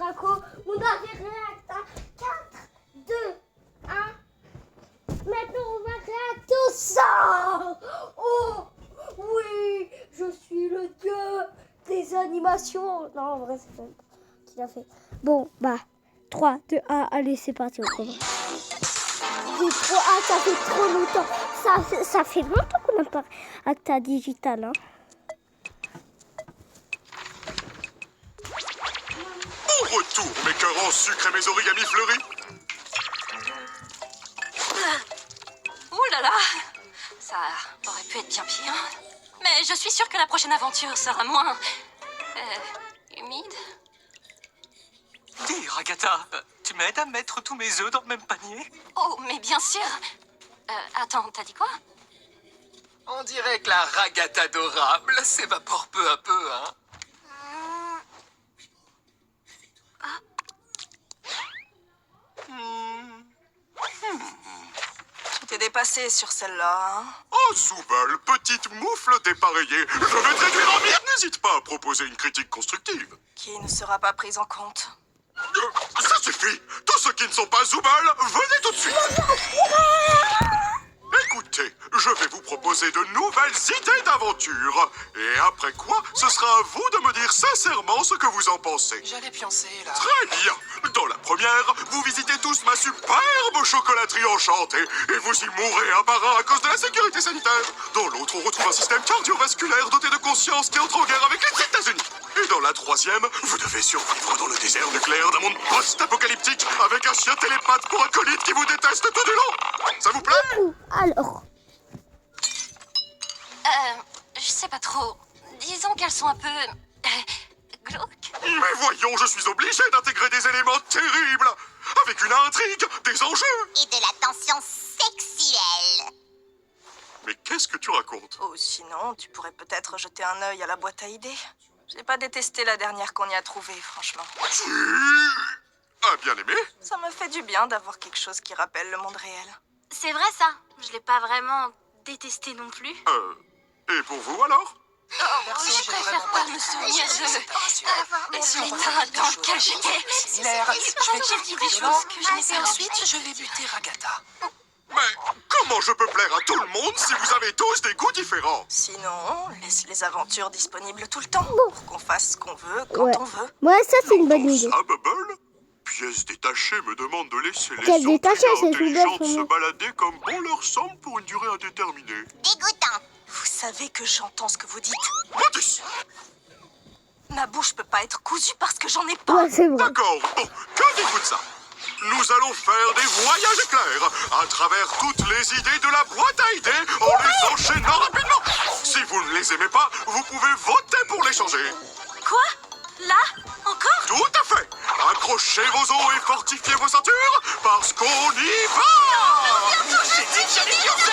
Monaco. On avait réacteur 4, 2, 1. Maintenant, on va réacter ça. Oh, oui, je suis le dieu des animations. Non, en vrai, c'est même pas qu'il a fait. Bon, bah, 3, 2, 1, allez, c'est parti, on commence. Ça fait trop longtemps. Ça fait longtemps qu'on n'a pas Acta Digital. Hein. Au retour, mes cœurs en sucre et mes origamis fleuris. Ouh là là, ça aurait pu être bien pire. Mais je suis sûre que la prochaine aventure sera moins... humide. Dis, Agatha, tu m'aides à mettre tous mes œufs dans le même panier? Oh, mais bien sûr. Attends, t'as dit quoi? On dirait que la ragata adorable s'évapore peu à peu, hein? Tu t'es dépassé sur celle-là, hein? Oh, Zoubal, petite moufle dépareillée. Je vais te réduire en miettes. N'hésite pas à proposer une critique constructive. Qui ne sera pas prise en compte. Ça suffit. Tous ceux qui ne sont pas Zoubal, venez tout de suite. Écoutez, je vais vous proposer de nouvelles idées d'aventure. Et après quoi, ce sera à vous de me dire sincèrement ce que vous en pensez. J'allais pioncer, là. Très bien. Dans la première, vous visitez tous ma superbe chocolaterie enchantée et vous y mourrez un par un à cause de la sécurité sanitaire. Dans l'autre, on retrouve un système cardiovasculaire doté de conscience qui entre en guerre avec les États-Unis. Et dans la troisième, vous devez survivre dans le désert nucléaire d'un monde post-apocalyptique avec un chien télépathe pour acolyte qui vous déteste tout du long. Ça vous plaît? Alors, Je sais pas trop. Disons qu'elles sont un peu... glauques. Mais voyons, je suis obligé d'intégrer des éléments terribles, avec une intrigue, des enjeux. Et de la tension sexuelle. Mais qu'est-ce que tu racontes? Oh, sinon, tu pourrais peut-être jeter un œil à la boîte à idées. J'ai pas détesté la dernière qu'on y a trouvée, franchement. Tu as bien aimé? Ça me fait du bien d'avoir quelque chose qui rappelle le monde réel. C'est vrai ça, je l'ai pas vraiment détesté non plus. Et pour vous alors? Je préfère pas me souvenir de l'état dans lequel j'étais. J'ai dit des choses que je n'ai pas Ensuite, je vais buter Agatha. Mais comment je peux plaire à tout le monde si vous avez tous des goûts différents? Sinon, laisse les aventures disponibles tout le temps pour qu'on fasse ce qu'on veut, quand on veut. ouais, ça c'est une bonne idée. Ça, Bubble? Pièce détachée me demande de laisser les Pièce sentries détachée, c'est intelligentes tout se bête, balader comme bon leur semble pour une durée indéterminée. Dégoûtant. Vous savez que j'entends ce que vous dites. Mathis! Ma bouche peut pas être cousue parce que j'en ai pas. Ouais, c'est vrai. D'accord, bon, que dites-vous de ça? Nous allons faire des voyages éclairs à travers toutes les idées de la boîte à idées en les enchaînant rapidement. Si vous ne les aimez pas, vous pouvez voter pour les changer. Quoi? Là? Encore? Tout à fait. Accrochez vos os et fortifiez vos ceintures parce qu'on y va. J'ai dit que j'allais pioncer!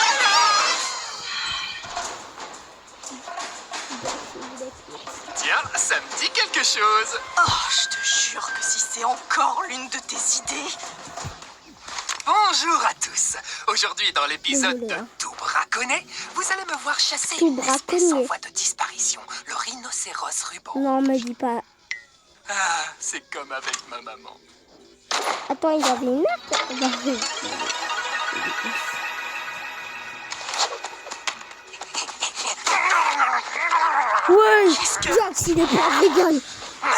Tiens, ça me dit quelque chose. Oh, je te jure que si c'est encore l'une de tes idées... Bonjour à tous. Aujourd'hui, dans l'épisode Désolé, de hein. Tout braconner, vous allez me voir chasser Tout une espèce en braconner. voie de disparition, le rhinocéros ruban. Non, me dis pas. Ah, c'est comme avec ma maman. Attends, il avait une note. Ouais, Jax, il est pas vegan. Ah,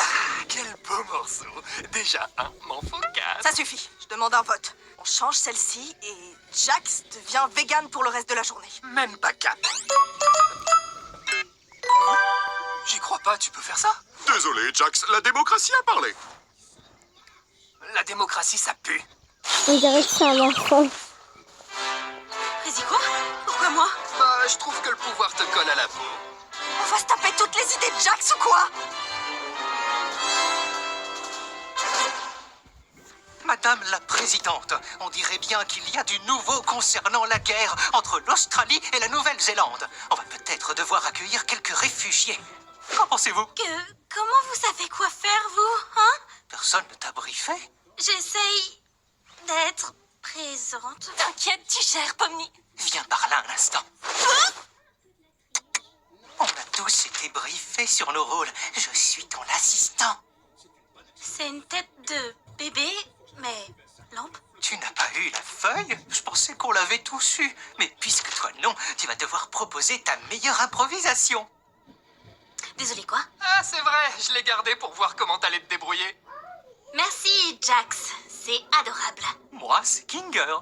quel beau morceau. Déjà un m'en faut quatre. Ça suffit, je demande un vote. On change celle-ci et Jax devient vegan pour le reste de la journée. Même pas quatre. J'y crois pas, tu peux faire ça? Désolé, Jax, la démocratie a parlé. La démocratie, ça pue. On dirait que c'est un enfant. Prési quoi? Pourquoi moi? Bah, je trouve que le pouvoir te colle à la peau. On va se taper toutes les idées de Jax ou quoi? Madame la Présidente, on dirait bien qu'il y a du nouveau concernant la guerre entre l'Australie et la Nouvelle-Zélande. On va peut-être devoir accueillir quelques réfugiés. Qu'en pensez-vous? Comment vous savez quoi faire, vous, hein? Personne ne t'a briefé? J'essaye d'être présente. T'inquiète, tu gères, Pomni. Viens par là un instant. On a tous été briefés sur nos rôles. Je suis ton assistant. C'est une tête de bébé, mais lampe. Tu n'as pas eu la feuille? Je pensais qu'on l'avait tous eu. Mais puisque toi non, tu vas devoir proposer ta meilleure improvisation. Désolé, quoi? Ah, c'est vrai, je l'ai gardé pour voir comment t'allais te débrouiller. Merci, Jax. C'est adorable. Moi, c'est Ginger.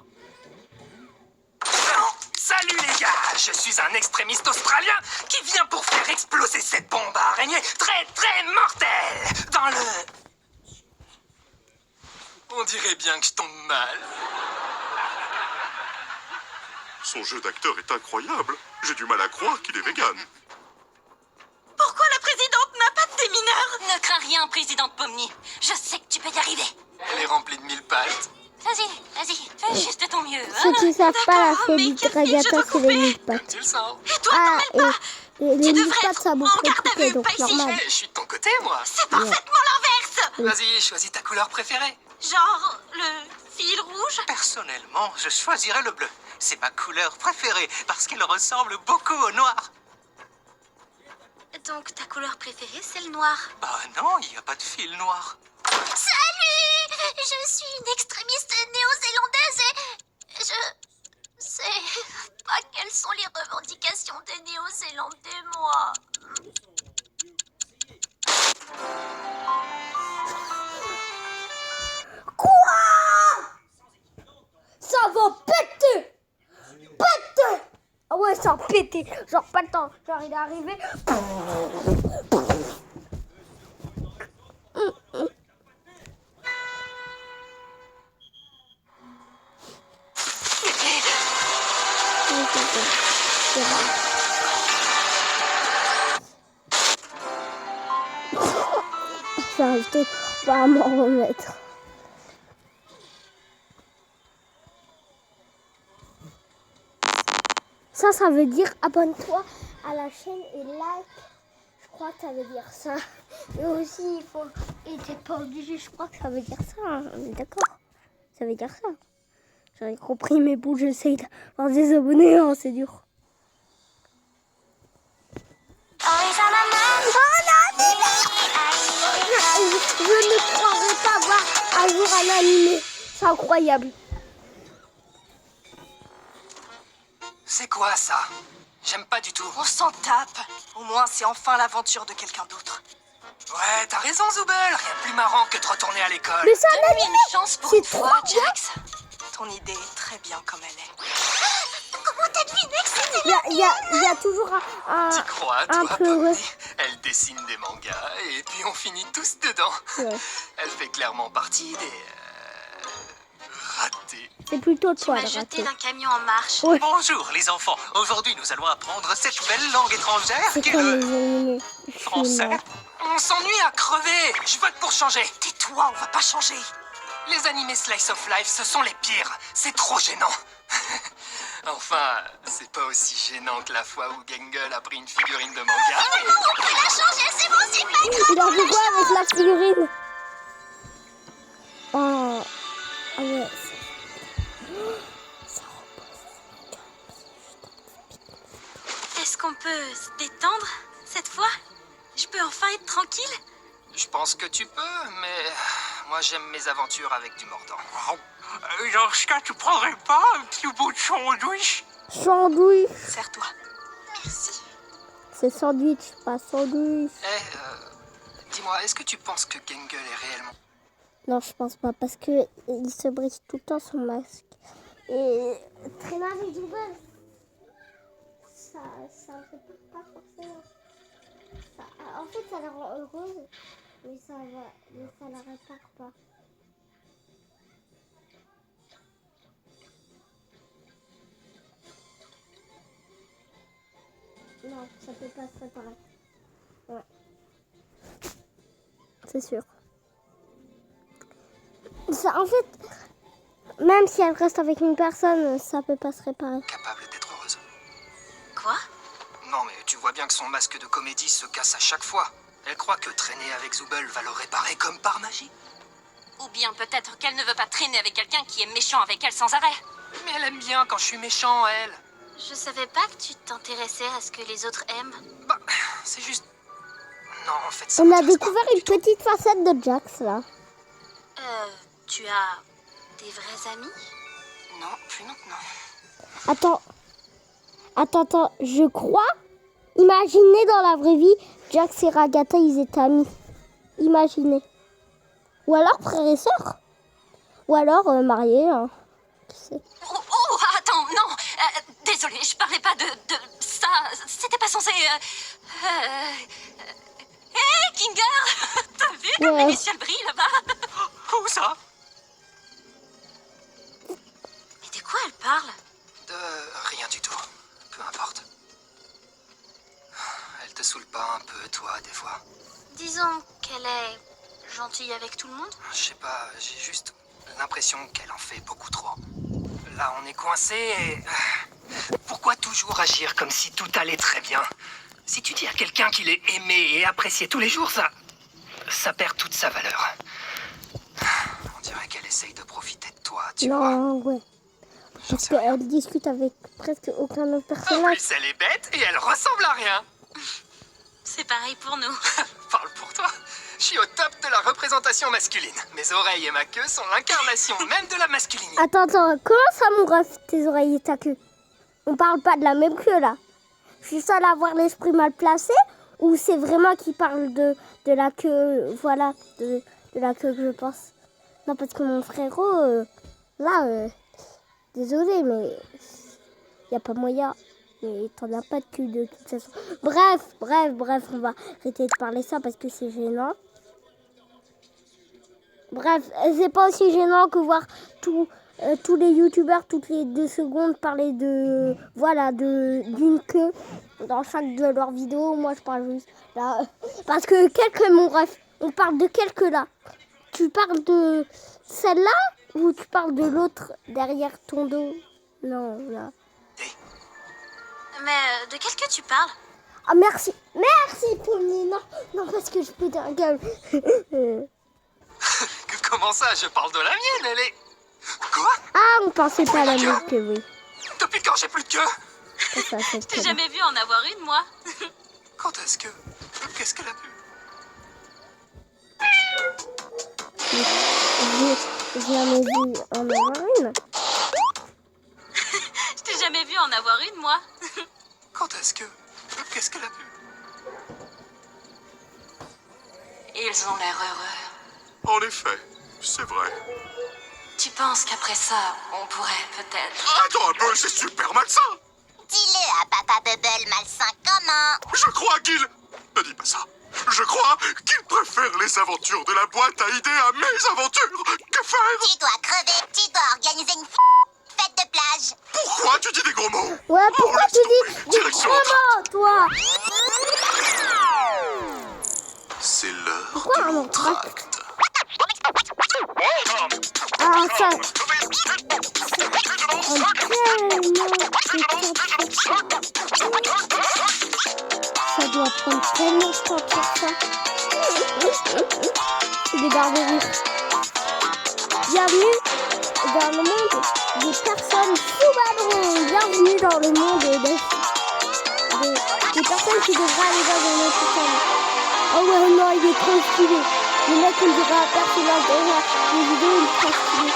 Salut les gars, je suis un extrémiste australien qui vient pour faire exploser cette bombe à araignée très très mortelle dans le... On dirait bien que je tombe mal. Son jeu d'acteur est incroyable. J'ai du mal à croire qu'il est vegan. Pourquoi la présidente n'a pas de démineur? Ne crains rien, présidente Pomni. Je sais que tu peux y arriver. Elle est remplie de mille pattes. Vas-y, fais juste ton mieux. Ceux Hein? qui savent pas, la fée mais du quelle gladiateur, fille, je c'est dois les mille Comme pattes. tu le sens. Et toi, Ah, t'en mêles pas. et les Tu mille devrais pattes, être ça bouffe en garde à réputé, vue, donc pas ici. normal. Je suis de ton côté, moi. C'est parfaitement l'inverse. Vas-y, choisis ta couleur préférée. Genre, le fil rouge. Personnellement, je choisirais le bleu. C'est ma couleur préférée parce qu'elle ressemble beaucoup au noir. Donc, ta couleur préférée, c'est le noir. Bah non, il n'y a pas de fil noir. Salut! Je suis une extrémiste néo-zélandaise et je sais pas quelles sont les revendications des Néo-Zélandais, moi. Ça va péter! Péter! Ah ouais, ça va péter. Genre, pas le temps. Genre, il est arrivé. Ça reste pas à m'en remettre. Ça veut dire abonne-toi à la chaîne et like. Je crois que ça veut dire ça. Et aussi, il faut. Et t'es pas obligé, je crois que ça veut dire ça. Hein. D'accord? Ça veut dire ça. J'avais compris, mais bon, j'essaye d'avoir des abonnés, hein, c'est dur. Je ne croirais pas voir un jour un animé. C'est incroyable. C'est quoi ça? J'aime pas du tout. On s'en tape. Au moins, c'est enfin l'aventure de quelqu'un d'autre. Ouais, t'as raison, Zubel. Rien de plus marrant que de retourner à l'école. Mais c'est un Donne-lui animé. une chance pour C'est une fois, trop bien. Jax. Ton idée est très bien comme elle est. Comment t'as deviné que c'était Il y a toujours T'y crois, un toi, peu Pomni? Elle dessine des mangas et puis on finit tous dedans. Ouais. Elle fait clairement partie des... ratés. C'est plutôt Tu toi, m'as le jeté raté. d'un camion en marche. Ouais. Bonjour les enfants. Aujourd'hui, nous allons apprendre cette belle langue étrangère C'est qui est comme les le animés. Je suis français. mort. On s'ennuie à crever. Je vote pour changer. Tais-toi, on va pas changer. Les animés Slice of Life, ce sont les pires. C'est trop gênant. Enfin, c'est pas aussi gênant que la fois où Gengel a pris une figurine de manga. On peut la changer, c'est bon, c'est pas grave. Il a fait quoi avec la figurine? Oh. Ah ouais. Ça Est-ce qu'on peut se détendre cette fois? Je peux enfin être tranquille? Je pense que tu peux, mais moi j'aime mes aventures avec du mordant. Dans ce cas, tu prendrais pas un petit bout de sandwich? Sandwich. Serre-toi. Merci. C'est sandwich, pas sandwich. Dis-moi, est-ce que tu penses que Gengel est réellement... Non, je pense pas, parce que il se brise tout le temps son masque. Et traîner avec Zubel, ça répare pas forcément. En fait, ça la rend heureuse, mais ça la répare pas. Non, ça peut pas se réparer. Ouais. C'est sûr. Ça, en fait, même si elle reste avec une personne, ça peut pas se réparer. capable d'être heureuse? Quoi? Non, mais tu vois bien que son masque de comédie se casse à chaque fois. Elle croit que traîner avec Zubel va le réparer comme par magie. Ou bien peut-être qu'elle ne veut pas traîner avec quelqu'un qui est méchant avec elle sans arrêt. Mais elle aime bien quand je suis méchant, elle. Je savais pas que tu t'intéressais à ce que les autres aiment. Bah, c'est juste... Non, en fait, ça On a m'intéresse pas découvert du une tout. petite facette de Jax là. Tu as des vrais amis? Non, plus maintenant. Attends, je crois. Imaginez dans la vraie vie, Jax et Ragata, ils étaient amis. Imaginez. Ou alors frères et sœurs. Ou alors mariés, hein. Qui sait. Oh, attends, non. Désolée, je parlais pas de ça. C'était pas censé... Hey, Kinger. T'as vu comme les lucioles brillent là-bas? Où ça? Mais de quoi elle parle? De rien du tout. Peu importe. Elle te saoule pas un peu, toi, des fois? Disons qu'elle est gentille avec tout le monde. Je sais pas, j'ai juste l'impression qu'elle en fait beaucoup trop. Là, on est coincé et... Pourquoi toujours agir comme si tout allait très bien? Si tu dis à quelqu'un qu'il est aimé et apprécié tous les jours, ça perd toute sa valeur. On dirait qu'elle essaye de profiter de toi, tu vois. Non, ouais. Parce qu'elle discute avec presque aucun autre En personnage. plus, elle est bête et elle ressemble à rien. C'est pareil pour nous. Parle pour toi. Je suis au top de la représentation masculine. Mes oreilles et ma queue sont l'incarnation même de la masculinité. Attends, comment ça mon ref, tes oreilles et ta queue? On parle pas de la même queue là. Je suis seule à avoir l'esprit mal placé ou c'est vraiment qui parle de la queue, voilà, de la queue que je pense. Non, parce que mon frérot, désolé, mais y a pas moyen. Mais t'en as pas de queue de toute façon. Bref, on va arrêter de parler ça parce que c'est gênant. Bref, c'est pas aussi gênant que voir tous les youtubeurs toutes les 2 secondes parler de d'une queue dans chaque de leurs vidéos. Moi je parle juste là parce que mon bref, on parle de quelle queue là? Tu parles de celle-là ou tu parles de l'autre derrière ton dos? Non, là. Mais de quelle queue tu parles? Ah merci Pauline. Non parce que je pète un câble. Comment ça, je parle de la mienne, elle est... Quoi? Ah, on pensait pas à la même queue, oui. Depuis quand j'ai plus de queue? Ça, Je t'ai jamais vu en avoir une, moi. Quand est-ce que... Qu'est-ce qu'elle a pu... J'ai jamais vu en avoir une. Je t'ai jamais vu en avoir une, moi. Quand est-ce que... Qu'est-ce qu'elle a pu... Ils ont l'air heureux. En effet, c'est vrai. Tu penses qu'après ça, on pourrait peut-être... Attends un peu, c'est super malsain. Dis-le à Papa Bubble malsain comment? Je crois qu'il... Ne dis pas ça. Je crois qu'il préfère les aventures de la boîte à idées à mes aventures. Que faire? Tu dois crever, tu dois organiser une fête de plage. Pourquoi tu dis des gros mots? Ouais, pourquoi laisse tu dis tomber. des Direction gros l'entrée. mots, toi? C'est l'heure Pourquoi de un l'entracte. Ah, ça... Ça doit prendre tellement de temps pour ça. C'est des barres de rire. Bienvenue dans le monde des personnes sous ballon. Bienvenue dans le monde des personnes qui devraient aller dans un autre système. Oh ouais, non, il est trop stylé. Le mec, on dirait un personnage dans les vidéos, il est trop stylé.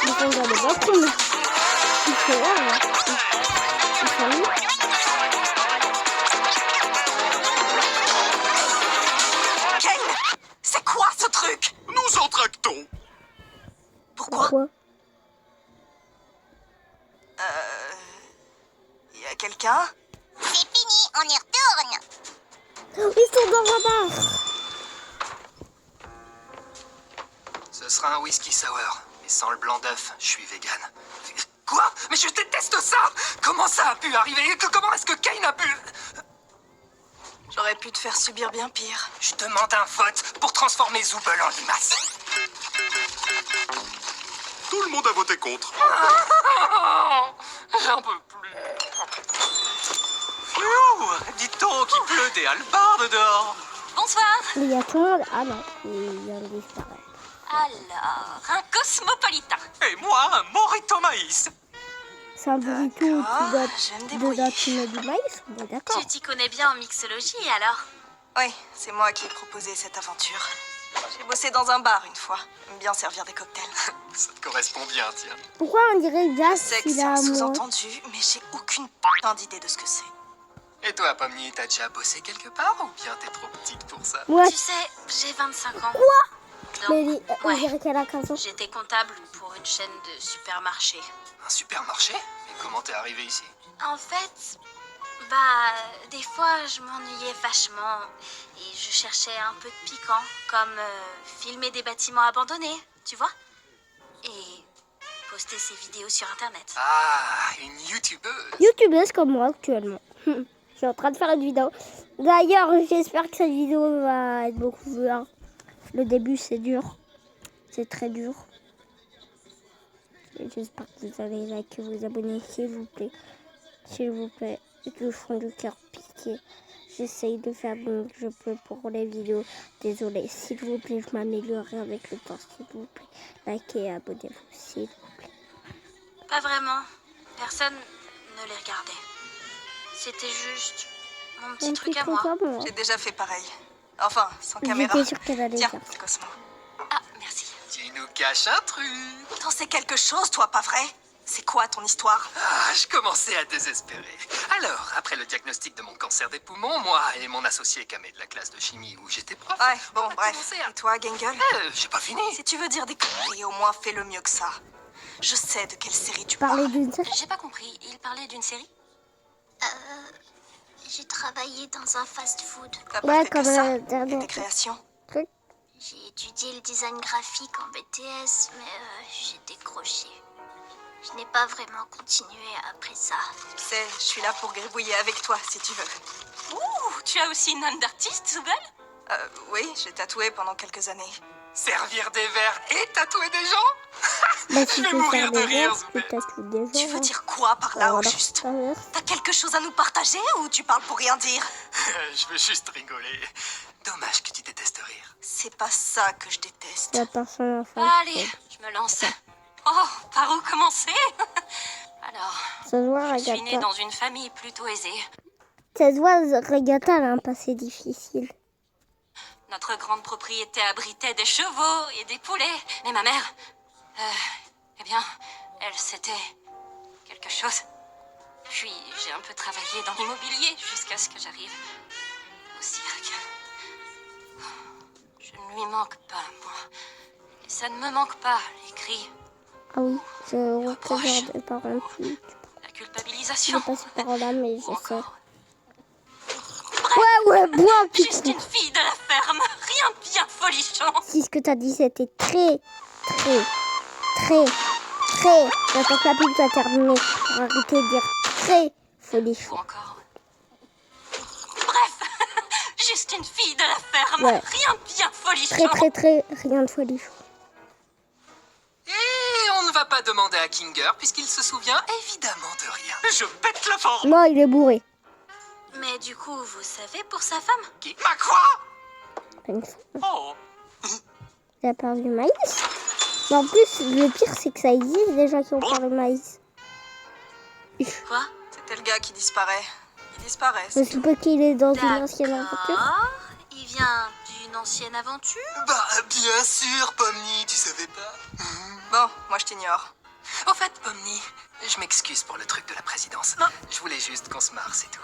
Mais on regarde pas trop, mais... Il fait là, là. Il fait où? Kane, c'est quoi ce truc? Nous entractons. Pourquoi? Y a quelqu'un? C'est fini, on y retourne. Ils sont dans la barre. Ce sera un whisky sour, mais sans le blanc d'œuf, je suis vegan. Quoi? Mais je déteste ça! Comment ça a pu arriver? Comment est-ce que Kane a pu... J'aurais pu te faire subir bien pire. Je demande un vote pour transformer Zooble en limace. Tout le monde a voté contre. J'en peux plus. Dites donc, il pleut des hallebardes dehors. Bonsoir. Mais il y a tout le monde. Ah non, il vient de disparaître. Alors, un cosmopolitain. Et moi, un Morito Maïs. C'est un burrito où tu D'accord, dois, je vais me dedans débrouiller. tu mets du maïs. Bon, d'accord. Tu t'y connais bien en mixologie alors? Oui, c'est moi qui ai proposé cette aventure. J'ai bossé dans un bar une fois. J'aime bien servir des cocktails. Ça te correspond bien, tiens. Pourquoi on dirait Je Jazz sais que il c'est a un un mot? sous-entendu, mais j'ai aucune putain d'idée de ce que c'est. Et toi, Pomni, t'as déjà bossé quelque part ou bien t'es trop petite pour ça? Ouais, Tu sais, j'ai 25 ans. mais Donc, on ouais, dirait qu'elle a 15 ans. j'étais comptable pour une chaîne de supermarchés. Un supermarché? Mais comment t'es arrivé ici? En fait, des fois, je m'ennuyais vachement et je cherchais un peu de piquant, comme filmer des bâtiments abandonnés, tu vois? Et poster ces vidéos sur Internet. Ah, une youtubeuse. YouTubeuse comme moi actuellement. Je suis en train de faire une vidéo. D'ailleurs, j'espère que cette vidéo va être beaucoup vue. Hein. Le début, c'est dur. C'est très dur. Et j'espère que vous allez liker, vous abonner, s'il vous plaît. S'il vous plaît, du fond du cœur piqué. J'essaye de faire du mieux que je peux pour les vidéos. Désolée, s'il vous plaît, je m'améliorerai avec le temps. S'il vous plaît, likez et abonnez-vous, s'il vous plaît. Pas vraiment. Personne ne les regardait. C'était juste mon petit truc à moi. J'ai déjà fait pareil. Enfin, sans caméra. J'étais sûre qu'elle allait Tiens, dire. Cosmo. Ah, merci. Tu nous caches un truc. T'en sais quelque chose, toi, pas vrai? C'est quoi ton histoire? Ah, je commençais à désespérer. Alors, après le diagnostic de mon cancer des poumons, moi et mon associé Kamé de la classe de chimie où j'étais prof... Ouais, bon, on a bref. commencé à- Et toi, Gangle? J'ai pas fini. Si tu veux dire des conneries, au moins fais-le mieux que ça. Je sais de quelle série tu Parler parles. d'une série. J'ai pas compris. Il parlait d'une série? J'ai travaillé dans un fast-food. T'as pas Ouais, fait que comme ça? la Et dernière tes créations? truc. J'ai étudié le design graphique en BTS, mais j'ai décroché. Je n'ai pas vraiment continué après ça. Tu sais, je suis là pour gribouiller avec toi, si tu veux. Ouh, tu as aussi une âme d'artiste, Zubel? Oui, j'ai tatoué pendant quelques années. Servir des verres et tatouer des gens? Bah, si Je vais tu veux mourir faire de des rire, verres, tu Zoubel. tatoues des gens. Tu veux hein. dire quoi par là, au Voilà. juste? Ah, T'as quelque chose à nous partager ou tu parles pour rien dire? Je veux juste rigoler. Dommage que tu détestes rire. C'est pas ça que je déteste. La personne en face. Allez, je me lance. Oh, par où commencer? Alors, Ça se voit, je suis née Regatta. dans une famille plutôt aisée. Ça se voit, Regatta, elle a un passé difficile. Notre grande propriété abritait des chevaux et des poulets. Mais ma mère, eh bien, elle, c'était quelque chose. Puis j'ai un peu travaillé dans l'immobilier jusqu'à ce que j'arrive au cirque. Je ne lui manque pas, moi. Et ça ne me manque pas, les cris, Ah oui, je représente des parents plus. la Je culpabilisation. sais pas ces paroles-là, mais Ou je sais. encore, Ouais, bois, juste putain. une fille de la ferme. Rien de bien folichon. Si ce que t'as dit, c'était très. J'attends que la pub soit terminée pour arrêter de dire très Ou folichon. encore. Bref, juste une fille de la ferme. Ouais. Rien de bien folichon. Très, rien de folichon. Et on ne va pas demander à Kinger puisqu'il se souvient évidemment de rien. Je pète la forme. Non, il est bourré. Mais du coup, vous savez pour sa femme? Qui? Ma quoi? Pas une fois. Oh. Il a perdu le maïs. Mais en plus, le pire, c'est que ça existe des gens qui ont perdu le maïs. Quoi? C'était le gars qui disparaît. Il disparaît. Je suppose qu'il est dans une ancienne aventure. D'accord. Il vient d'une ancienne aventure? Bah, bien sûr, Pomni, tu savais pas. Bon, moi je t'ignore. Au fait, Pomni, je m'excuse pour le truc de la présidence. Je voulais juste qu'on se marre, c'est tout.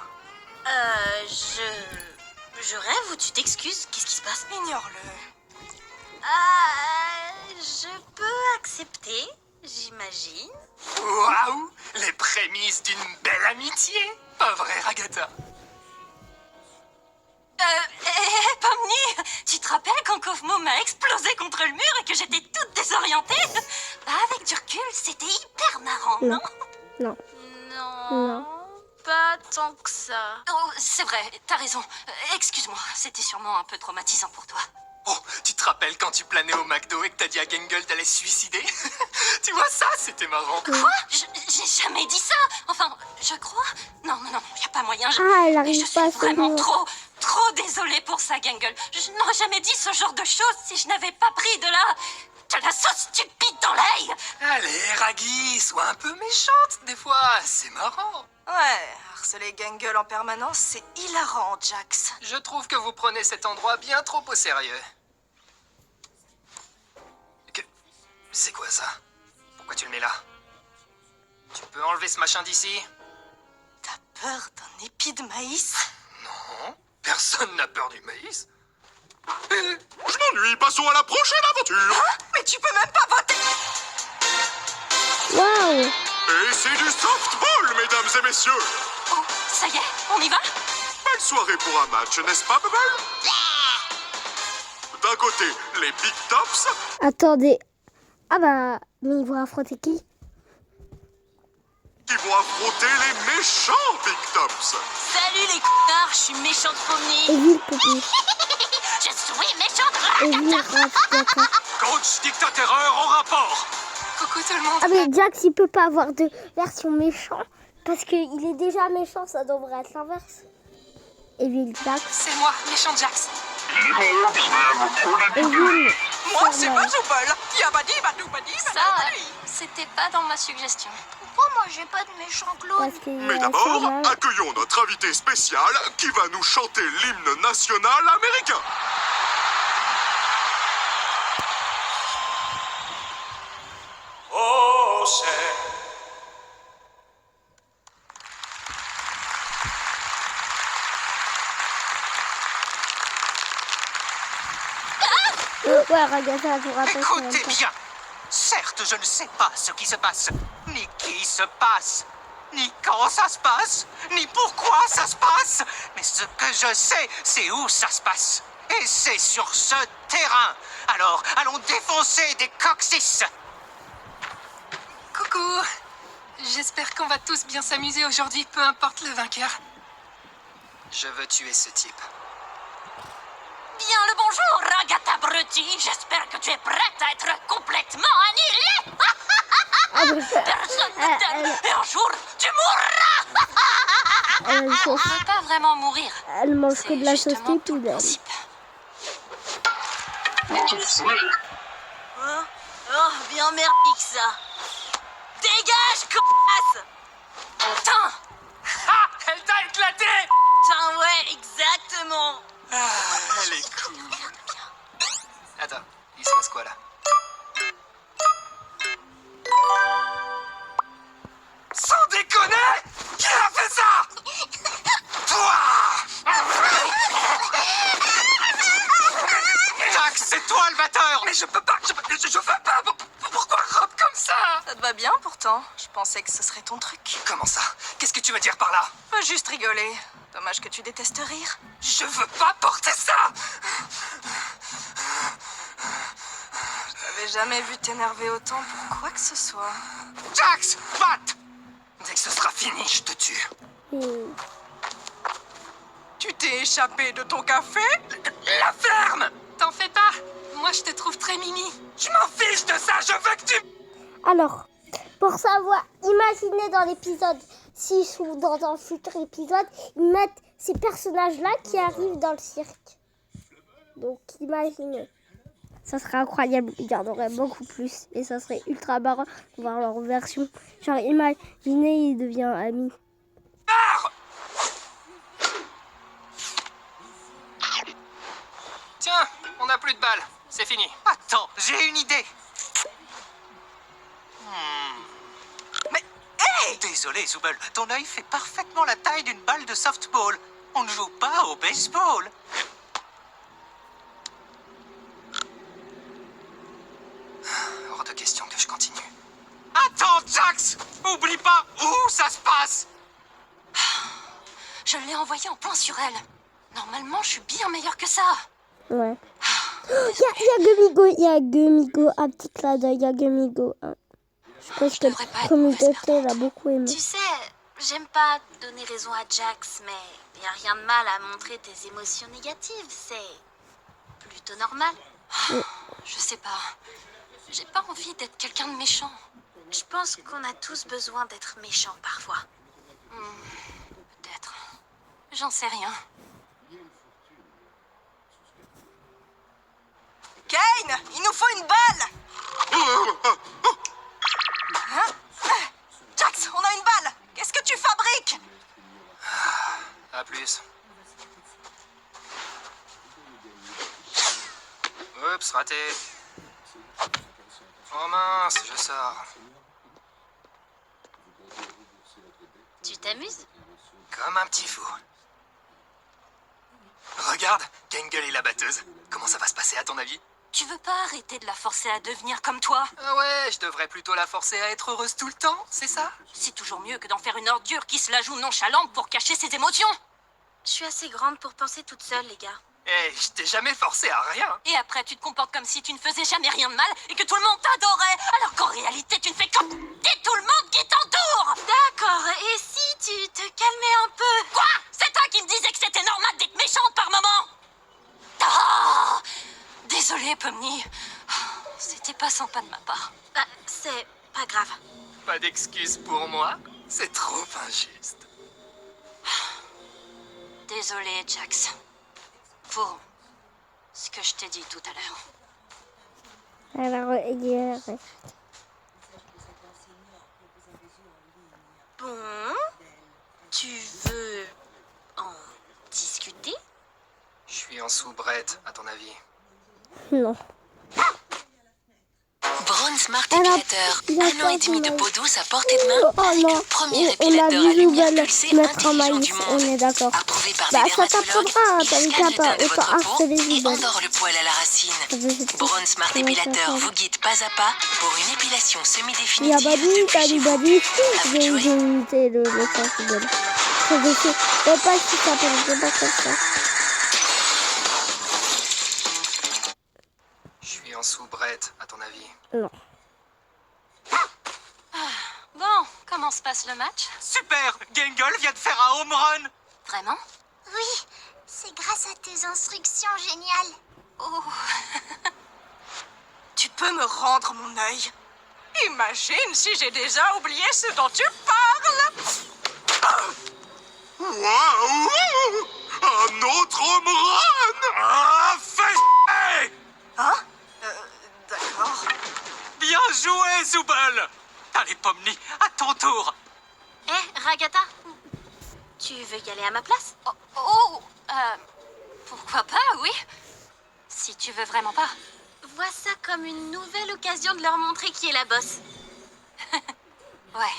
Je rêve ou tu t'excuses? Qu'est-ce qui se passe? Ignore-le. Je peux accepter, j'imagine. Waouh! Les prémices d'une belle amitié! Pas vrai, Ragata? Pomni, tu te rappelles quand Cosmo m'a explosé contre le mur et que j'étais toute désorientée? Bah, avec du recul, c'était hyper marrant, non? Non. Non, pas tant que ça. Oh, c'est vrai, t'as raison. Excuse-moi, c'était sûrement un peu traumatisant pour toi. Oh, tu te rappelles quand tu planais au McDo et que t'as dit à Gangle d'aller se suicider? Tu vois, ça, c'était marrant. Quoi? J'ai jamais dit ça. Enfin, je crois. Non, y a pas moyen. Ah, elle Et arrive je pas à suis se vraiment dire. trop désolée pour ça, Gangle. Je n'aurais jamais dit ce genre de choses si je n'avais pas pris de la la sauce stupide dans l'œil. Allez, Raggy, sois un peu méchante des fois, c'est marrant. Ouais, harceler Gangle en permanence, c'est hilarant, Jax. Je trouve que vous prenez cet endroit bien trop au sérieux. C'est quoi ça? Pourquoi tu le mets là? Tu peux enlever ce machin d'ici? T'as peur d'un épi de maïs? Non, personne n'a peur du maïs. Je m'ennuie, passons à la prochaine aventure. Mais tu peux même pas voter! Waouh! Et c'est du softball, mesdames et messieurs. Oh, ça y est, on y va? Belle soirée pour un match, n'est-ce pas, Bubble? D'un côté, les Big Tops, Attendez. Ah bah, mais ils vont affronter qui? qui vont affronter les méchants Big Tops. Salut les connards, je suis méchante pommier. Evil Poppy. Je suis méchante. Evil Ratata. Coach Dictaterreur au rapport. Coucou tout le monde. Ah mais Jax il peut pas avoir de version méchant parce qu'il est déjà méchant, ça devrait être l'inverse. Evil Jax. C'est moi, méchant Jax. Evil. Moi, c'est pas Zoubol. Yabadi, badou, badi, Ça, c'était pas dans ma suggestion. Pourquoi moi j'ai pas de méchant clown? Parce que Mais d'abord, accueillons notre invité spécial qui va nous chanter l'hymne national américain. Oh, c'est... ouais, regarde ça, je vous rappelle. Écoutez bien. Certes, je ne sais pas ce qui se passe, ni qui se passe, ni quand ça se passe, ni pourquoi ça se passe. Mais ce que je sais, c'est où ça se passe. Et c'est sur ce terrain. Alors, allons défoncer des coccyx. Coucou. J'espère qu'on va tous bien s'amuser aujourd'hui, peu importe le vainqueur. Je veux tuer ce type. Bien le bonjour, Ragata Abruti. J'espère que tu es prête à être complètement annihilée. Personne ne t'aime et un jour, tu mourras. On ne peut pas vraiment mourir. Elle mange que de la sauce Justement tout le stupide. principe. Hein? Oh, bien merdique ça. Dégage, connasse! Putain. Ah, elle t'a éclaté. Putain, ouais, exactement. Ah, elle est cool. Attends, il se passe quoi là? Sans déconner! Qui a fait ça? Toi! Jax, c'est toi le batteur. Mais je peux pas, je veux pas. Pourquoi Rob comme ça? Ça te va bien pourtant. Je pensais que ce serait ton truc. Comment ça? Qu'est-ce que tu veux dire par là? Faut juste rigoler. Dommage que tu détestes rire. Je veux pas porter ça! J'avais jamais vu t'énerver autant pour quoi que ce soit. Jax, batte. Dès que ce sera fini, je te tue. Tu t'es échappé de ton café? La ferme! T'en fais pas! Moi, je te trouve très mimi. Je m'en fiche de ça, je veux que tu... Alors, pour savoir, imaginez dans l'épisode 6 ou dans un futur épisode, ils mettent ces personnages-là qui arrivent dans le cirque. Donc, imaginez. Ça serait incroyable, il y en aurait beaucoup plus. Et ça serait ultra marrant de voir leur version. Genre, imaginez, il devient ami. Tiens, on n'a plus de balles. C'est fini. Attends, j'ai une idée. Mais, hey! Désolé, Zoubel, ton œil fait parfaitement la taille d'une balle de softball. On ne joue pas au baseball. Hors de question que je continue. Attends, Jax! Oublie pas où ça se passe! Je l'ai envoyé en point sur elle. Normalement, je suis bien meilleure que ça. Ouais. Il y a Gumigo, un petit clin d'œil, il y a Gumigo. Je pense que devrais pas la être communauté mauvaise l'a beaucoup aimé. Tu sais, j'aime pas donner raison à Jax, mais y a rien de mal à montrer tes émotions négatives. C'est plutôt normal. Je sais pas. J'ai pas envie d'être quelqu'un de méchant. Je pense qu'on a tous besoin d'être méchants parfois. Peut-être. J'en sais rien. Kane, il nous faut une balle! raté. Oh mince, je sors. Tu t'amuses? Comme un petit fou. Regarde, Gangle est la batteuse. Comment ça va se passer à ton avis? Tu veux pas arrêter de la forcer à devenir comme toi? Ah ouais, je devrais plutôt la forcer à être heureuse tout le temps, c'est ça? C'est toujours mieux que d'en faire une ordure qui se la joue nonchalante pour cacher ses émotions. Je suis assez grande pour penser toute seule, les gars. Eh, je t'ai jamais forcé à rien. Et après, tu te comportes comme si tu ne faisais jamais rien de mal et que tout le monde t'adorait, alors qu'en réalité, tu ne fais que t'es tout le monde qui t'entoure. D'accord, et si tu te calmais un peu? Quoi? C'est toi qui me disais que c'était normal d'être méchante par moment? Ah! Désolée, Pomni. C'était pas sympa de ma part. Bah, c'est pas grave. Pas d'excuse pour moi, c'est trop injuste. Désolée, Jax. Pour ce que je t'ai dit tout à l'heure. Alors, Bon, tu veux en discuter? Je suis en soubrette, à ton avis. non. Braun Smart Alors, Épilateur. il y a 1 an et demi de pas peau douce à portée de main Oh avec non, le premier on a épilateur à vu lumière Nouvelle pulsée mettre en intelligent maïs, du on est monde. d'accord. Approuvé par Bah des ça dermatologues, t'apprendra, il t'as vu scanne qu'à l'état de autant votre peau harceler les et idées. endort le poil à la racine. Braun Smart Épilateur vous guide pas à pas pour une épilation Il y a semi-définitive Badi, depuis chez vous. Badi, À vous de jouer. j'ai imité le sens de l'autre. Je sais pas si ça s'appelle, je sais pas comme ça. Je suis en soubrette, à ton avis. Non. Bon, comment se passe le match? Super! Gangle vient de faire un home run! Vraiment? Oui, c'est grâce à tes instructions géniales. Oh. Tu peux me rendre mon œil? Imagine si j'ai déjà oublié ce dont tu parles! Waouh! Un autre home run! Ah, fais Hein? D'accord. Bien joué, Zooble! Allez, Pomni, à ton tour! Eh, Ragata, tu veux y aller à ma place? Pourquoi pas, oui. Si tu veux vraiment pas. Vois ça comme une nouvelle occasion de leur montrer qui est la boss. Ouais.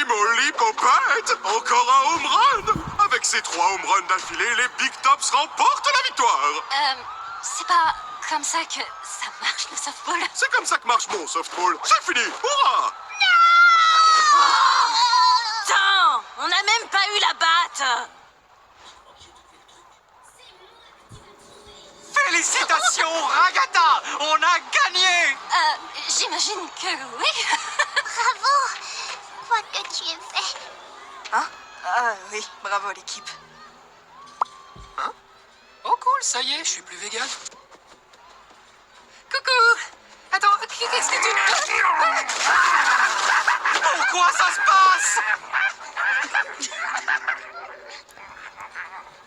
Saperli-molly-popette! Encore un home run! Avec ces 3 home runs d'affilée, les Big Tops remportent la victoire! C'est pas comme ça que ça marche le softball. C'est comme ça que marche mon softball. C'est fini! Hurrah! Putain, on n'a même pas eu la batte. Félicitations, Ragata! On a gagné! J'imagine que oui. Bravo! Quoi que tu aies fait. Hein? Ah oui, bravo l'équipe. Oh cool, ça y est, je suis plus vegan. Coucou. Attends, qu'est-ce que tu... Pourquoi ça se passe?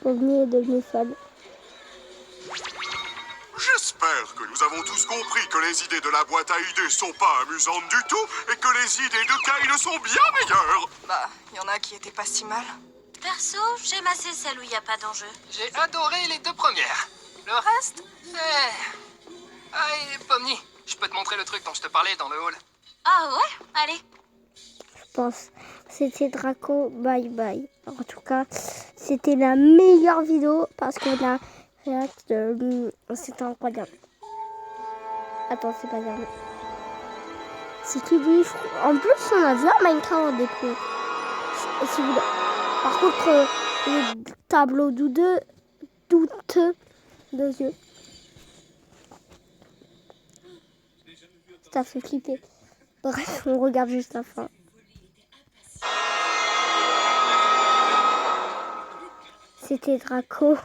Pomni est devenu folle. J'espère que nous avons tous compris que les idées de la boîte à idées sont pas amusantes du tout et que les idées de Kyle sont bien meilleures. Bah, il y en a qui étaient pas si mal. Perso, j'aime assez celle où il n'y a pas d'enjeu. J'ai adoré les 2 premières. Le reste, Ah, et Pomni, je peux te montrer le truc dont je te parlais dans le hall. Ah ouais? Allez. Je pense. C'était Draco, bye bye. En tout cas, c'était la meilleure vidéo parce qu'on a c'était incroyable. Attends, c'est pas grave. C'est qui lui? En plus, on a vu un Minecraft en début. Si vous... Par contre, le tableau douteux de yeux. Ça fait flipper. Bref, on regarde juste la fin. C'était Draco.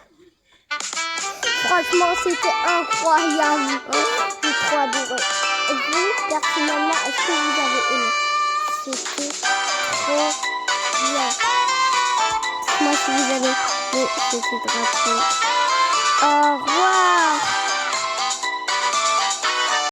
Franchement, c'était incroyable. J'ai trop adoré. Et vous, personnellement, est-ce que vous avez aimé? C'était trop bien. Moi, si vous avez aimé, c'était Draco. Au revoir.